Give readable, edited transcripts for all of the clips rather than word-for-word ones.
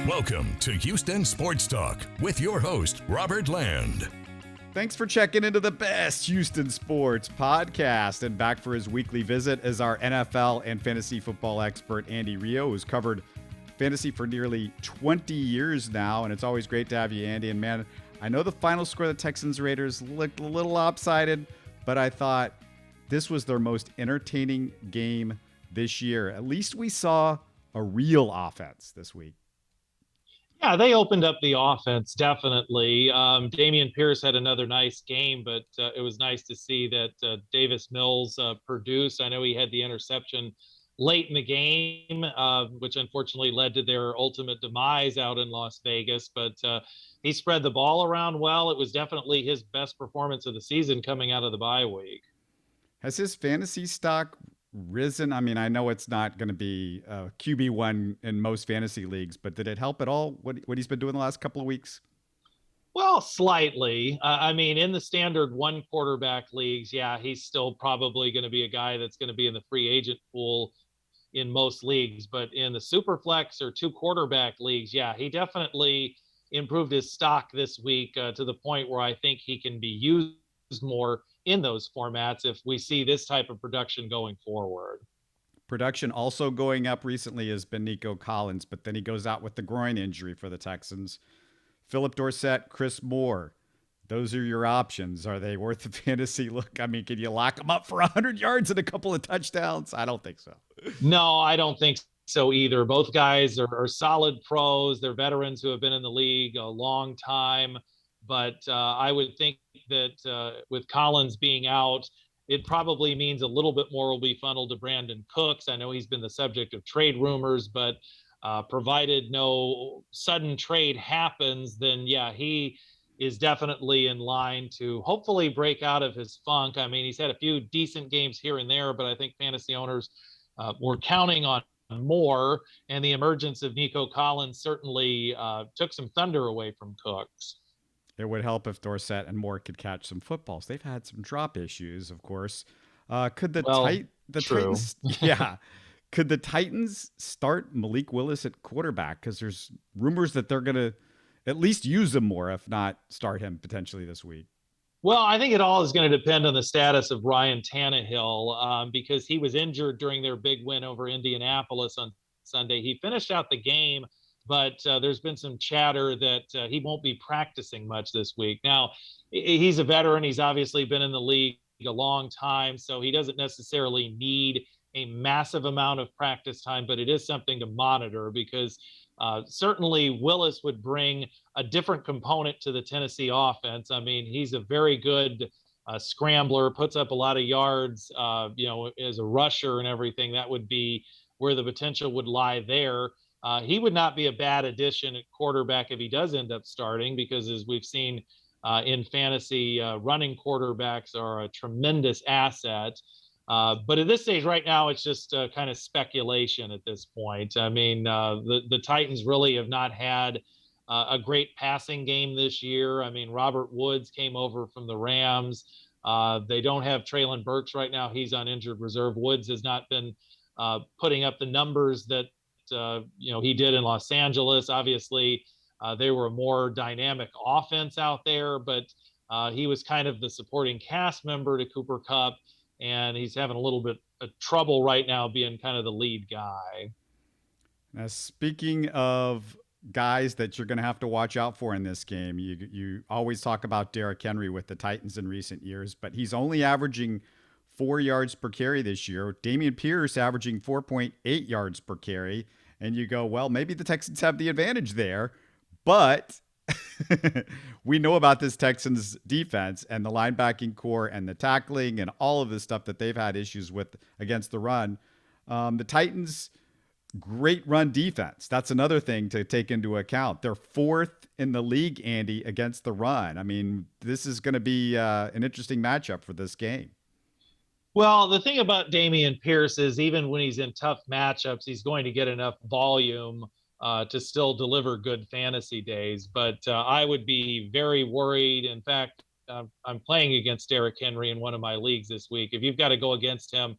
Welcome to Houston Sports Talk with your host, Robert Land. Thanks for checking into the best Houston sports podcast. And back for his weekly visit is our NFL and fantasy football expert, Andy Rioux, who's covered fantasy for nearly 20 years now. And it's always great to have you, Andy. And man, I know the final score of the Texans-Raiders looked a little lopsided, but I thought this was their most entertaining game this year. At least we saw a real offense this week. Yeah, they opened up the offense, definitely. Dameon Pierce had another nice game, but it was nice to see that Davis Mills produced. I know he had the interception late in the game, which unfortunately led to their ultimate demise out in Las Vegas, but he spread the ball around well. It was definitely his best performance of the season coming out of the bye week. Has his fantasy stock risen? I mean, I know it's not going to be QB1 in most fantasy leagues, but did it help at all what he's been doing the last couple of weeks? Well, slightly. I mean, in the standard one quarterback leagues, yeah, he's still probably going to be a guy that's going to be in the free agent pool in most leagues. But in the super flex or two quarterback leagues, yeah, he definitely improved his stock this week to the point where I think he can be used more in those formats if we see this type of production going forward. Production also going up recently has been Nico Collins, but then he goes out with the groin injury for the Texans. Philip Dorsett, Chris Moore, those are your options. Are they worth the fantasy look? I mean, can you lock them up for 100 yards and a couple of touchdowns? I don't think so. No, I don't think so either. Both guys are solid pros. They're veterans who have been in the league a long time. But I would think that with Collins being out, it probably means a little bit more will be funneled to Brandon Cooks. I know he's been the subject of trade rumors, but provided no sudden trade happens, then yeah, he is definitely in line to hopefully break out of his funk. I mean, he's had a few decent games here and there, but I think fantasy owners were counting on more, and the emergence of Nico Collins certainly took some thunder away from Cooks. It would help if Dorsett and Moore could catch some footballs. They've had some drop issues, of course. Could the Titans? Yeah. Could the Titans start Malik Willis at quarterback? Because there's rumors that they're going to at least use him more, if not start him potentially this week. Well, I think it all is going to depend on the status of Ryan Tannehill because he was injured during their big win over Indianapolis on Sunday. He finished out the game, but there's been some chatter that he won't be practicing much this week. Now, he's a veteran. He's obviously been in the league a long time, so he doesn't necessarily need a massive amount of practice time, but it is something to monitor because certainly Willis would bring a different component to the Tennessee offense. I mean, he's a very good scrambler, puts up a lot of yards, as a rusher and everything. That would be where the potential would lie there. He would not be a bad addition at quarterback if he does end up starting, because as we've seen in fantasy, running quarterbacks are a tremendous asset. But at this stage right now, it's just kind of speculation at this point. I mean, the Titans really have not had a great passing game this year. I mean, Robert Woods came over from the Rams. They don't have Treylon Burks right now. He's on injured reserve. Woods has not been putting up the numbers that he did in Los Angeles. Obviously, they were a more dynamic offense out there, but he was kind of the supporting cast member to Cooper Kupp, and he's having a little bit of trouble right now being kind of the lead guy. Now, speaking of guys that you're going to have to watch out for in this game, you always talk about Derrick Henry with the Titans in recent years, but he's only averaging 4 yards per carry this year. Dameon Pierce averaging 4.8 yards per carry. And you go, well, maybe the Texans have the advantage there, but we know about this Texans defense and the linebacking core and the tackling and all of the stuff that they've had issues with against the run. The Titans, great run defense. That's another thing to take into account. They're fourth in the league, Andy, against the run. I mean, this is going to be an interesting matchup for this game. Well, the thing about Dameon Pierce is even when he's in tough matchups, he's going to get enough volume to still deliver good fantasy days. But I would be very worried. In fact, I'm playing against Derrick Henry in one of my leagues this week. If you've got to go against him,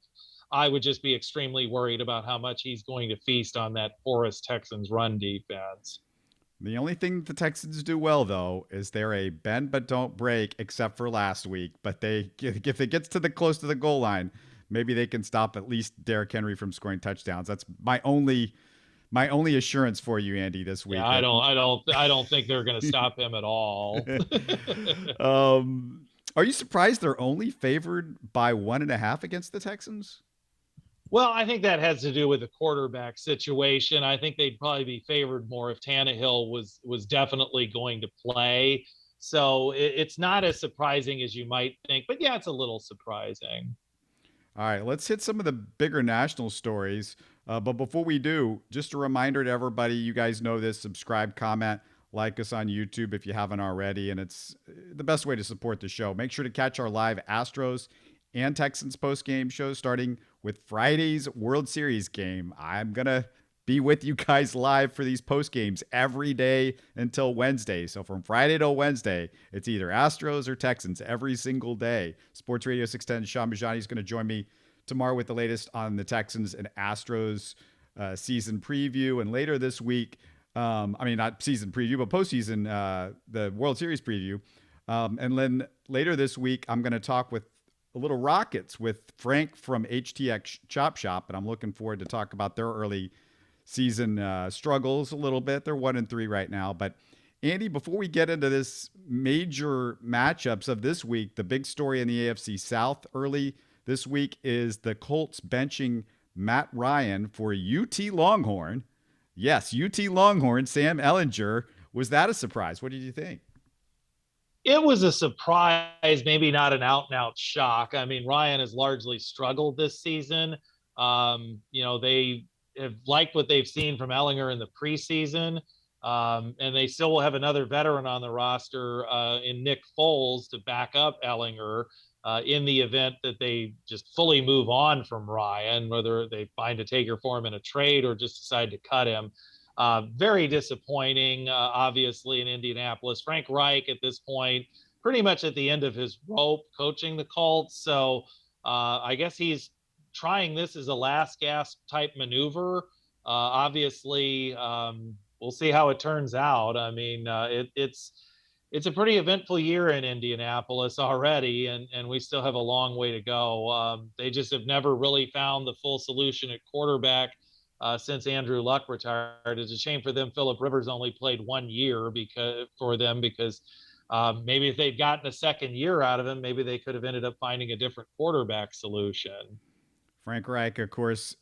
I would just be extremely worried about how much he's going to feast on that porous Texans run defense. The only thing the Texans do well, though, is they're a bend but don't break, except for last week. But if it gets to the close to the goal line, maybe they can stop at least Derrick Henry from scoring touchdowns. That's my only assurance for you, Andy, this week. Yeah, I don't think they're going to stop him at all. Are you surprised they're only favored by 1.5 against the Texans? Well, I think that has to do with the quarterback situation. I think they'd probably be favored more if Tannehill was definitely going to play. So it's not as surprising as you might think, but yeah, it's a little surprising. All right, let's hit some of the bigger national stories. But before we do, just a reminder to everybody, you guys know this, subscribe, comment, like us on YouTube if you haven't already. And it's the best way to support the show. Make sure to catch our live Astros and Texans post-game shows starting with Friday's World Series game. I'm going to be with you guys live for these post-games every day until Wednesday. So from Friday to Wednesday, it's either Astros or Texans every single day. Sports Radio 610, Sean Bajani is going to join me tomorrow with the latest on the Texans and Astros season preview. And later this week, not season preview, but postseason, the World Series preview. And then later this week, I'm going to talk with a little Rockets with Frank from HTX Chop Shop. And I'm looking forward to talk about their early season struggles a little bit. They're 1-3 right now. But Andy, before we get into this major matchups of this week, the big story in the AFC South early this week is the Colts benching Matt Ryan for UT Longhorn. Yes, UT Longhorn, Sam Ehlinger. Was that a surprise? What did you think? It was a surprise, maybe not an out-and-out shock. I mean, Ryan has largely struggled this season. They have liked what they've seen from Ehlinger in the preseason, and they still will have another veteran on the roster in Nick Foles to back up Ehlinger in the event that they just fully move on from Ryan, whether they find a taker for him in a trade or just decide to cut him. Very disappointing, obviously, in Indianapolis. Frank Reich at this point, pretty much at the end of his rope coaching the Colts. So I guess he's trying this as a last gasp type maneuver. Obviously, we'll see how it turns out. I mean, it's a pretty eventful year in Indianapolis already, and we still have a long way to go. They just have never really found the full solution at quarterback since Andrew Luck retired. It's a shame for them. Phillip Rivers only played 1 year because maybe if they'd gotten a second year out of him, maybe they could have ended up finding a different quarterback solution. Frank Reich, of course,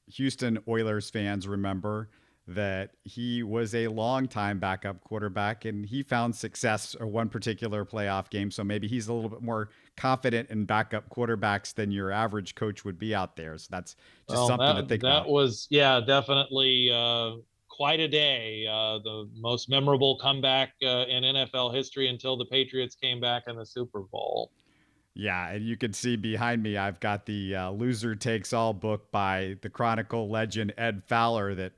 Houston Oilers fans remember that he was a long-time backup quarterback and he found success in one particular playoff game. So maybe he's a little bit more confident in backup quarterbacks than your average coach would be out there. So that's just something to think about. That was, definitely quite a day. The most memorable comeback in NFL history until the Patriots came back in the Super Bowl. Yeah, and you can see behind me, I've got the Loser Takes All book by the Chronicle legend Ed Fowler that,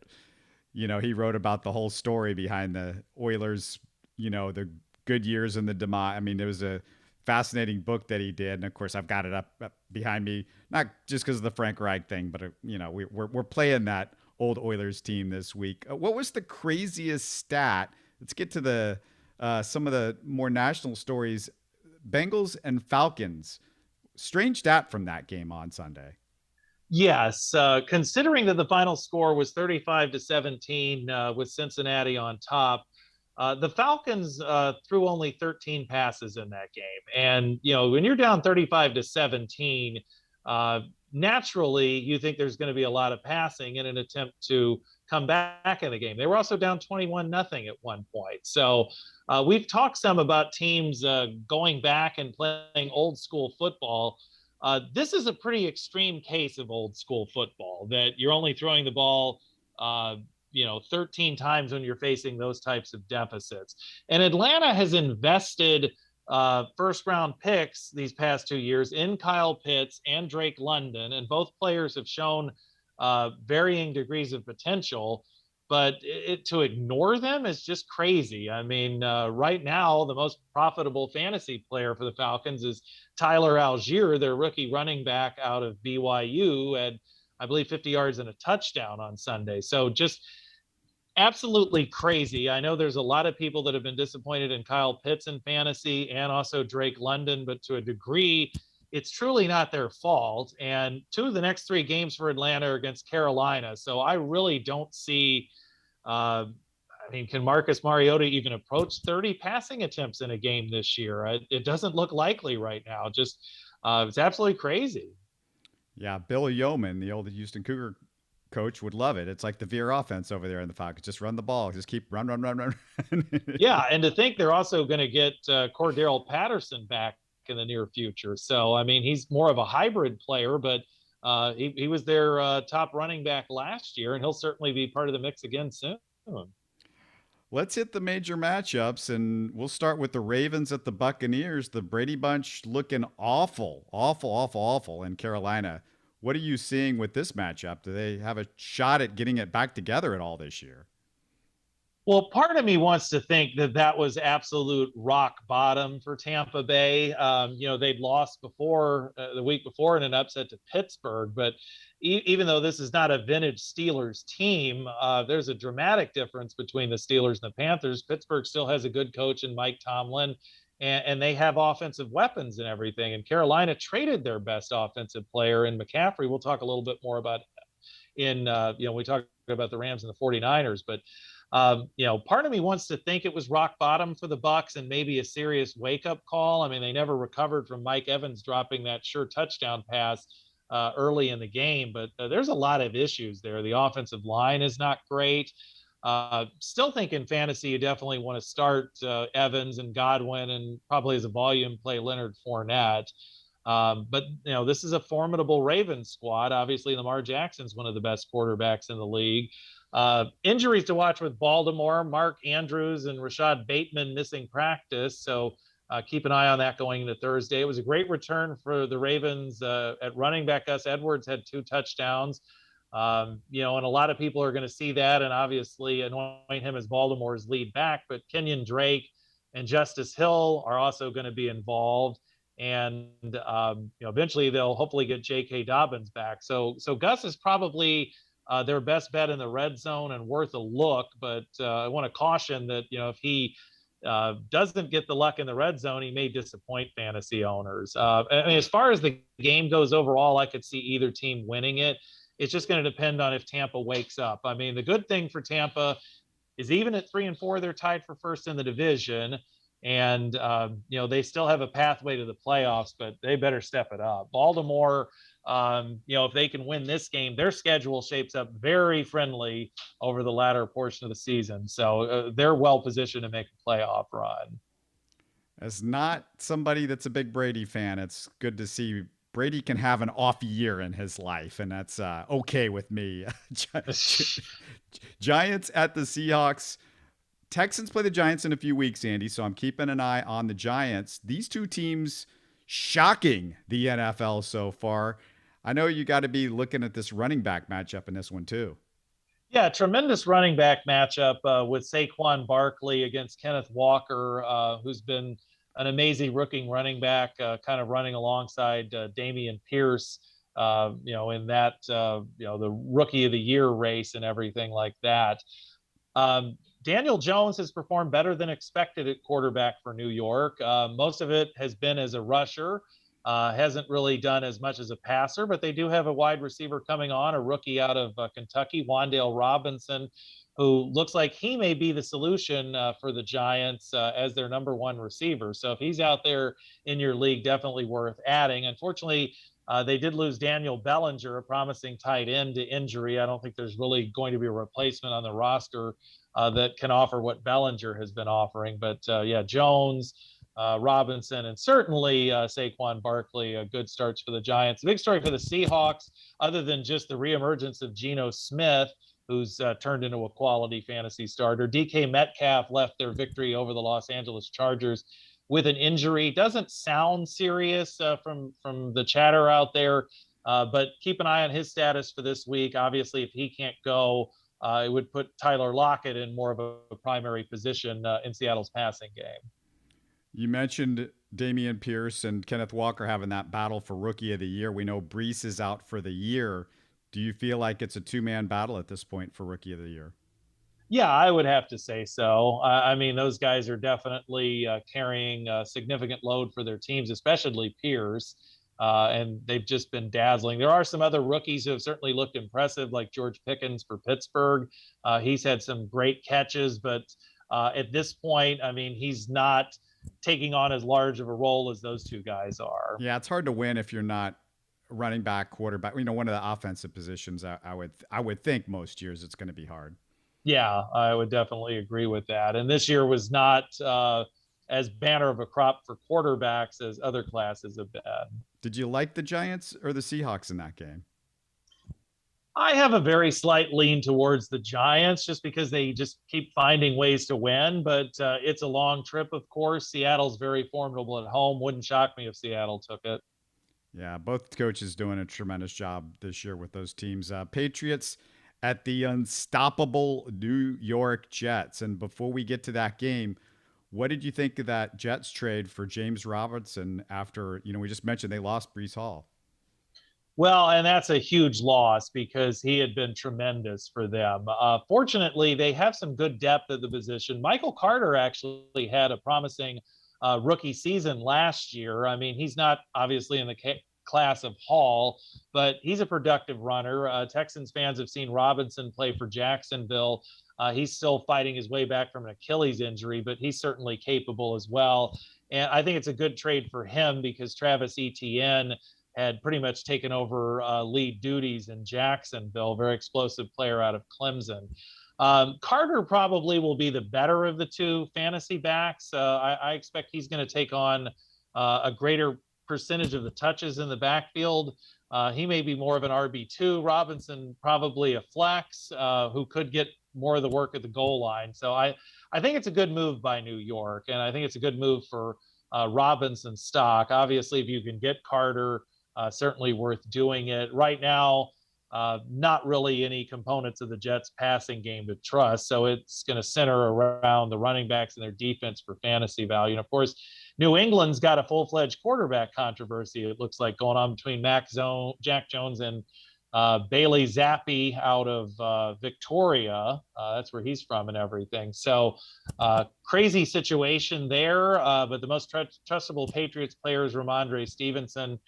he wrote about the whole story behind the Oilers, the good years and the demise. I mean, it was a fascinating book that he did. And of course, I've got it up behind me, not just because of the Frank Reich thing, but, we're playing that old Oilers team this week. What was the craziest stat? Let's get to the some of the more national stories. Bengals and Falcons. Strange stat from that game on Sunday. Yes, considering that the final score was 35-17 with Cincinnati on top, the Falcons threw only 13 passes in that game. And, when you're down 35-17, naturally you think there's going to be a lot of passing in an attempt to come back in the game. They were also down 21-0 at one point. So we've talked some about teams going back and playing old school football. This is a pretty extreme case of old school football, that you're only throwing the ball 13 times when you're facing those types of deficits. And Atlanta has invested first round picks these past 2 years in Kyle Pitts and Drake London, and both players have shown varying degrees of potential, but to ignore them is just crazy. I mean, right now, the most profitable fantasy player for the Falcons is Tyler Algier, their rookie running back out of BYU, at, I believe, 50 yards and a touchdown on Sunday. So just absolutely crazy. I know there's a lot of people that have been disappointed in Kyle Pitts in fantasy and also Drake London, but to a degree, it's truly not their fault. And 2 of the next 3 games for Atlanta are against Carolina. So I really don't see, I mean, can Marcus Mariota even approach 30 passing attempts in a game this year? It doesn't look likely right now. Just, it's absolutely crazy. Yeah, Bill Yeoman, the old Houston Cougar coach, would love it. It's like the Veer offense over there in the Falcons. Just run the ball. Just keep run. Yeah, and to think they're also going to get Cordero Patterson back in the near future. So, I mean, he's more of a hybrid player, but he was their top running back last year, and he'll certainly be part of the mix again soon. Let's hit the major matchups, and we'll start with the Ravens at the Buccaneers. The Brady Bunch looking awful in Carolina. What are you seeing with this matchup? Do they have a shot at getting it back together at all this year? Well, part of me wants to think that that was absolute rock bottom for Tampa Bay. They'd lost before the week before in an upset to Pittsburgh, but even though this is not a vintage Steelers team, there's a dramatic difference between the Steelers and the Panthers. Pittsburgh still has a good coach in Mike Tomlin, and they have offensive weapons and everything. And Carolina traded their best offensive player in McCaffrey. We'll talk a little bit more about we talked about the Rams and the 49ers, but part of me wants to think it was rock bottom for the Bucs and maybe a serious wake-up call. I mean, they never recovered from Mike Evans dropping that sure touchdown pass early in the game, but there's a lot of issues there. The offensive line is not great. Still think in fantasy you definitely want to start Evans and Godwin, and probably as a volume play Leonard Fournette. But this is a formidable Ravens squad. Obviously, Lamar Jackson's one of the best quarterbacks in the league. Injuries to watch with Baltimore: Mark Andrews and Rashad Bateman missing practice. So keep an eye on that going into Thursday. It was a great return for the Ravens at running back. Gus Edwards had 2 touchdowns. And a lot of people are going to see that and obviously anoint him as Baltimore's lead back. But Kenyon Drake and Justice Hill are also going to be involved. And eventually they'll hopefully get J.K. Dobbins back. So Gus is probably their best bet in the red zone and worth a look. But I want to caution that if he doesn't get the luck in the red zone, he may disappoint fantasy owners. I mean, as far as the game goes overall, I could see either team winning it. It's just going to depend on if Tampa wakes up. I mean, the good thing for Tampa is even at 3-4, they're tied for first in the division. And, they still have a pathway to the playoffs, but they better step it up. Baltimore, if they can win this game, their schedule shapes up very friendly over the latter portion of the season. So they're well positioned to make a playoff run. As not somebody that's a big Brady fan, it's good to see Brady can have an off year in his life, and that's okay with me. Giants at the Seahawks. Texans play the Giants in a few weeks, Andy, so I'm keeping an eye on the Giants. These two teams shocking the NFL so far. I know you got to be looking at this running back matchup in this one too. Yeah, tremendous running back matchup with Saquon Barkley against Kenneth Walker, who's been an amazing rookie running back, kind of running alongside Dameon Pierce, in that, the rookie of the year race and everything like that. Daniel Jones has performed better than expected at quarterback for New York. Most of it has been as a rusher. Hasn't really done as much as a passer, but they do have a wide receiver coming on, a rookie out of Kentucky, Wan'Dale Robinson, who looks like he may be the solution for the Giants as their number 1 receiver. So if he's out there in your league, definitely worth adding. Unfortunately, they did lose Daniel Bellinger, a promising tight end, to injury. I don't think there's really going to be a replacement on the roster that can offer what Bellinger has been offering. But Jones, Robinson, and certainly Saquon Barkley, good starts for the Giants. The big story for the Seahawks, other than just the reemergence of Geno Smith, who's turned into a quality fantasy starter. DK Metcalf left their victory over the Los Angeles Chargers with an injury. Doesn't sound serious from the chatter out there, but keep an eye on his status for this week. Obviously, if he can't go, it would put Tyler Lockett in more of a primary position in Seattle's passing game. You mentioned Dameon Pierce and Kenneth Walker having that battle for Rookie of the Year. We know Breece is out for the year. Do you feel like it's a 2-man battle at this point for Rookie of the Year? Yeah, I would have to say so. I mean, those guys are definitely carrying a significant load for their teams, especially Pierce. And they've just been dazzling. There are some other rookies who have certainly looked impressive, like George Pickens for Pittsburgh. He's had some great catches, but at this point, I mean, he's not taking on as large of a role as those two guys are. Yeah, it's hard to win if you're not running back, quarterback. One of the offensive positions. I would think most years it's going to be hard. Yeah, I would definitely agree with that. And this year was not as banner of a crop for quarterbacks as other classes have been. Did you like the Giants or the Seahawks in that game? I have a very slight lean towards the Giants just because they just keep finding ways to win. But it's a long trip, of course. Seattle's very formidable at home. Wouldn't shock me if Seattle took it. Yeah, both coaches doing a tremendous job this year with those teams. Patriots at the unstoppable New York Jets. And before we get to that game, what did you think of that Jets trade for James Robinson after, we just mentioned they lost Breece Hall? Well, and that's a huge loss because he had been tremendous for them. Fortunately, they have some good depth at the position. Michael Carter actually had a promising rookie season last year. I mean, he's not obviously in the class of Hall, but he's a productive runner. Texans fans have seen Robinson play for Jacksonville. He's still fighting his way back from an Achilles injury, but he's certainly capable as well. And I think it's a good trade for him because Travis Etienne had pretty much taken over lead duties in Jacksonville, very explosive player out of Clemson. Carter probably will be the better of the two fantasy backs. I expect he's going to take on a greater percentage of the touches in the backfield. He may be more of an RB2. Robinson probably a flex who could get more of the work at the goal line. So I think it's a good move by New York, and I think it's a good move for Robinson stock. Obviously, if you can get Carter, certainly worth doing it. Right now, not really any components of the Jets passing game to trust. So it's going to center around the running backs and their defense for fantasy value. And of course, New England's got a full-fledged quarterback controversy. It looks like going on between Jack Jones and Bailey Zappi out of Victoria. That's where he's from and everything. So crazy situation there. But the most trustable Patriots player is Ramondre Stevenson.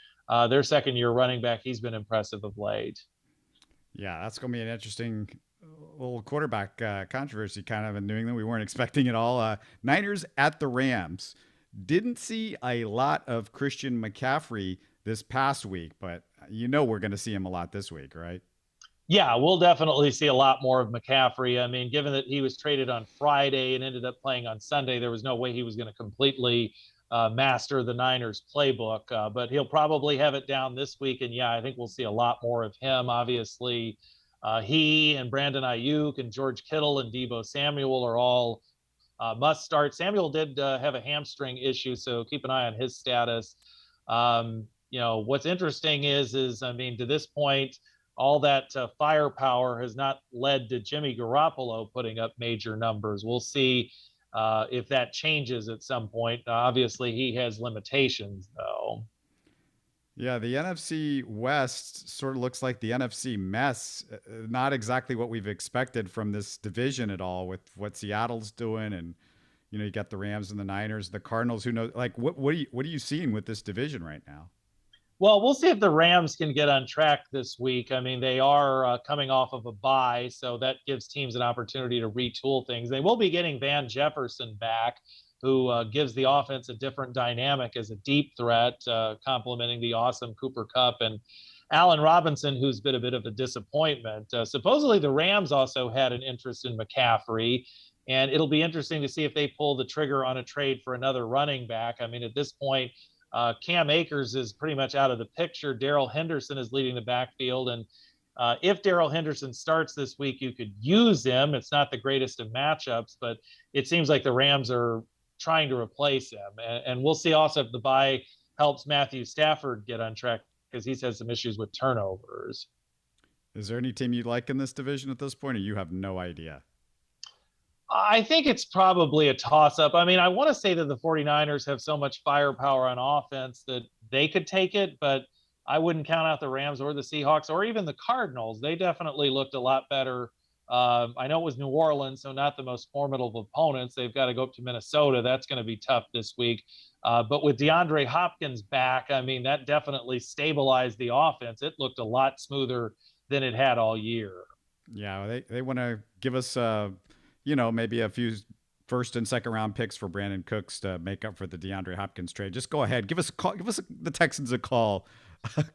Their second-year running back. He's been impressive of late. Yeah, that's going to be an interesting little quarterback controversy kind of in New England. We weren't expecting it all. Niners at the Rams. Didn't see a lot of Christian McCaffrey this past week, but we're going to see him a lot this week, right? Yeah, we'll definitely see a lot more of McCaffrey. I mean, given that he was traded on Friday and ended up playing on Sunday, there was no way he was going to completely master the Niners playbook, but he'll probably have it down this week. And yeah, I think we'll see a lot more of him. Obviously, he and Brandon Ayuk and George Kittle and Deebo Samuel are all must start. Samuel did have a hamstring issue, so keep an eye on his status. What's interesting is I mean, to this point, all that firepower has not led to Jimmy Garoppolo putting up major numbers. We'll see if that changes at some point. Obviously, he has limitations, though. Yeah, the NFC West sort of looks like the NFC mess. Not exactly what we've expected from this division at all with what Seattle's doing. And, you got the Rams and the Niners, the Cardinals, who knows, like what are you seeing with this division right now? Well, we'll see if the Rams can get on track this week. I mean, they are coming off of a bye, so that gives teams an opportunity to retool things. They will be getting Van Jefferson back, who gives the offense a different dynamic as a deep threat, complementing the awesome Cooper Kupp and Allen Robinson, who's been a bit of a disappointment. Supposedly, the Rams also had an interest in McCaffrey, and it'll be interesting to see if they pull the trigger on a trade for another running back. I mean, at this point, Cam Akers is pretty much out of the picture. Darrell Henderson is leading the backfield. And if Darrell Henderson starts this week, you could use him. It's not the greatest of matchups, but it seems like the Rams are trying to replace him. And we'll see also if the bye helps Matthew Stafford get on track because he's had some issues with turnovers. Is there any team you like in this division at this point, or you have no idea? I think it's probably a toss-up. I mean, I want to say that the 49ers have so much firepower on offense that they could take it, but I wouldn't count out the Rams or the Seahawks or even the Cardinals. They definitely looked a lot better I know it was New Orleans, so not the most formidable opponents. They've got to go up to Minnesota. That's going to be tough this week. But with DeAndre Hopkins back, I mean, that definitely stabilized the offense. It looked a lot smoother than it had all year. Yeah, they want to give us, maybe a few first and second round picks for Brandon Cooks to make up for the DeAndre Hopkins trade. Just go ahead, give us a call. Give us the Texans a call.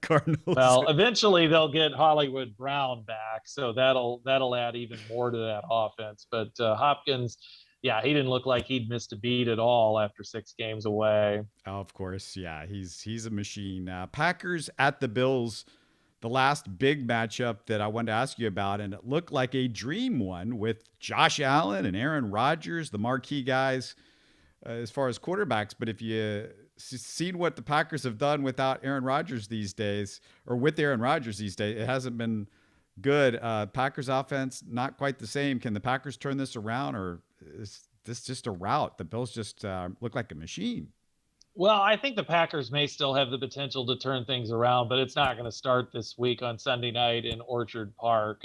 Cardinals. Well, eventually they'll get Hollywood Brown back, so that'll add even more to that offense. But Hopkins, yeah, he didn't look like he'd missed a beat at all after 6 games away. Oh, of course, yeah, he's a machine. Packers at the Bills, the last big matchup that I wanted to ask you about, and it looked like a dream one with Josh Allen and Aaron Rodgers, the marquee guys as far as quarterbacks. But if you seen what the Packers have done without Aaron Rodgers these days, or with Aaron Rodgers these days, it hasn't been good. Packers offense, not quite the same. Can the Packers turn this around, or is this just a rout? The Bills just look like a machine. Well, I think the Packers may still have the potential to turn things around, but it's not going to start this week on Sunday night in Orchard Park.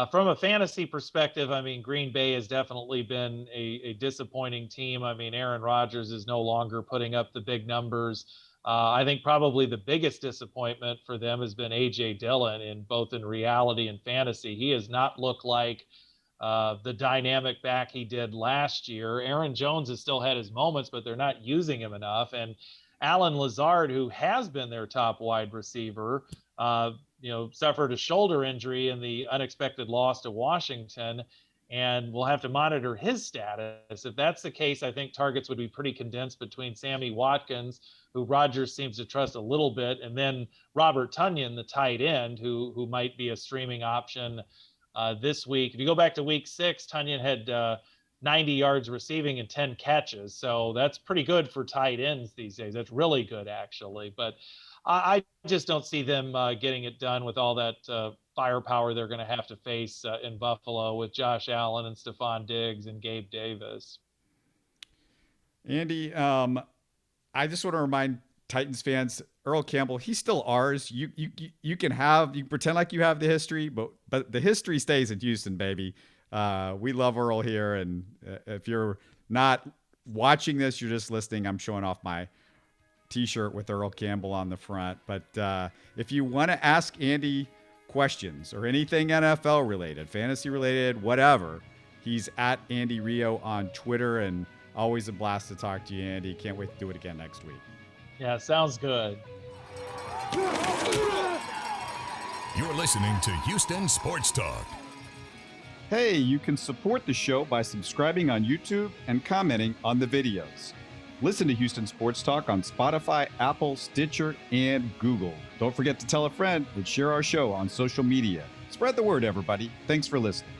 From a fantasy perspective, I mean, Green Bay has definitely been a disappointing team. I mean, Aaron Rodgers is no longer putting up the big numbers. I think probably the biggest disappointment for them has been A.J. Dillon, in both in reality and fantasy. He has not looked like the dynamic back he did last year. Aaron Jones has still had his moments, but they're not using him enough. And Allen Lazard, who has been their top wide receiver, suffered a shoulder injury in the unexpected loss to Washington, and we'll have to monitor his status. If that's the case, I think targets would be pretty condensed between Sammy Watkins, who Rodgers seems to trust a little bit, and then Robert Tonyan, the tight end, who might be a streaming option this week. If you go back to week 6, Tonyan had 90 yards receiving and 10 catches. So that's pretty good for tight ends these days. That's really good, actually. But I just don't see them getting it done with all that firepower they're going to have to face in Buffalo with Josh Allen and Stephon Diggs and Gabe Davis. Andy, I just want to remind Titans fans, Earl Campbell, he's still ours. You can pretend like you have the history, but the history stays in Houston, baby. We love Earl here, and if you're not watching this, you're just listening. I'm showing off my T-shirt with Earl Campbell on the front. But if you want to ask Andy questions or anything NFL related, fantasy related, whatever, he's at Andy Rioux on Twitter, and always a blast to talk to you, Andy. Can't wait to do it again next week. Yeah, sounds good. You're listening to Houston Sports Talk. Hey, you can support the show by subscribing on YouTube and commenting on the videos. Listen to Houston Sports Talk on Spotify, Apple, Stitcher, and Google. Don't forget to tell a friend and share our show on social media. Spread the word, everybody. Thanks for listening.